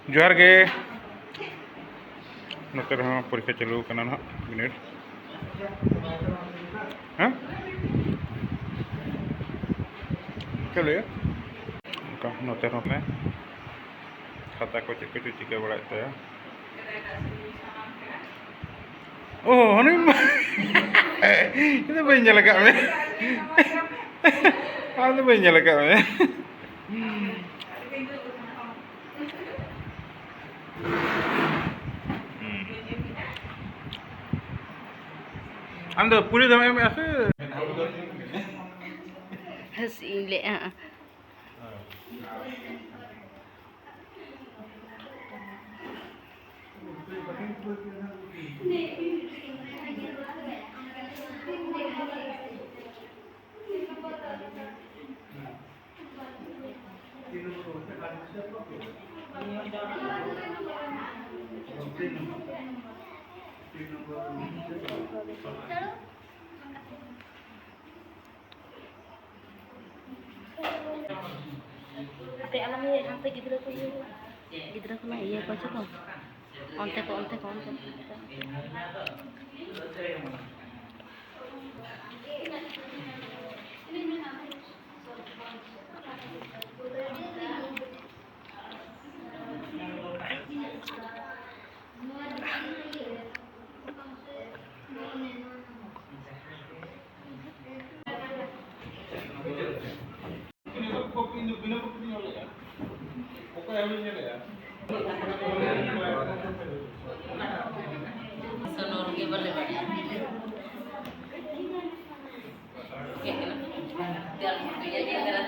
जोहार गे नोते रहा परीक्षा चालू करना ना मिनट हाँ चलो नोते नोते खाता को चेक चिका बड़ा ओह Honey itu bayi nyala kami itu bayi nyala kami anda pulih sama em asa hasil Tapi alamnya sampai gidra ko na iya ko coba. Onte ko. Sonor ke boleh banyak. Oke, dalam dia dia ada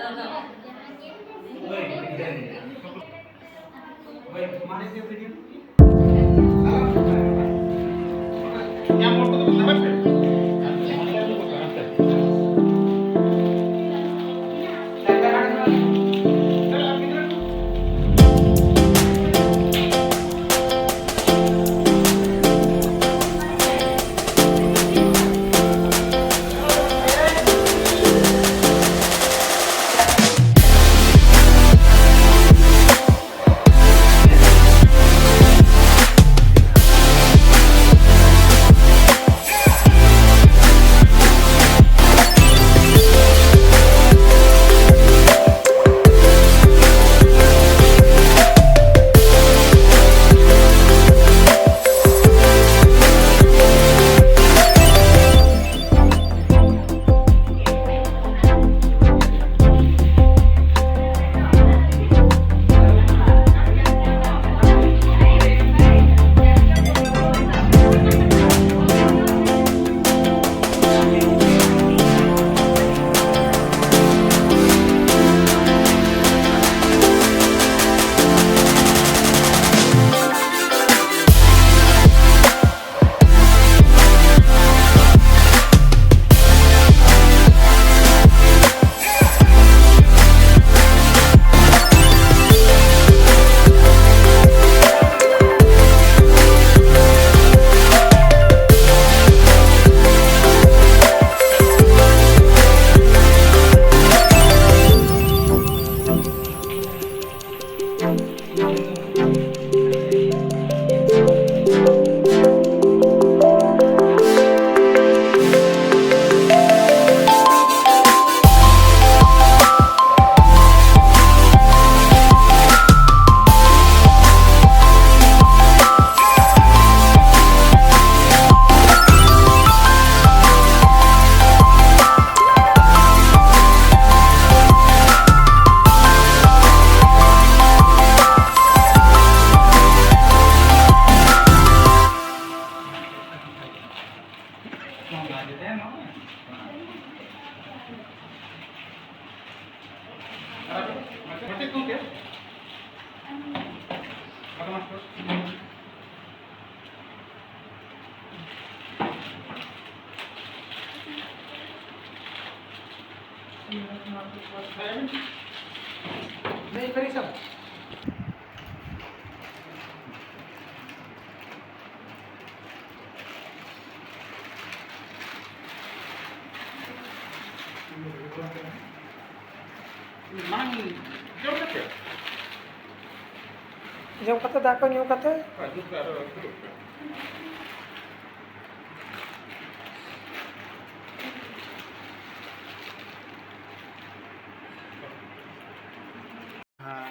Yung kata dapat yung kata.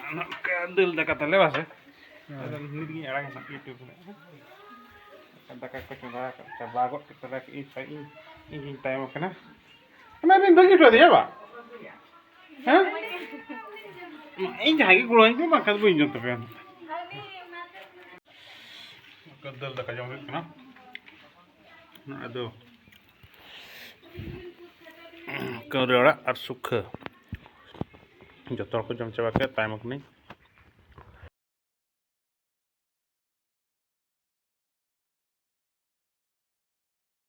anak kadal dah kata lewas ya. Dan ini orang yang YouTube ni. Kata kata coba coba agak kita lagi ini time kena. Mana ni bagi tu dia ba? Hah? Ini lagi kurang itu makan pun jatuh kan. Kadal dah kajang ni kena. Nah aduh. Kau dah ar suka. Jatuh aku jam coba ke time aku ni.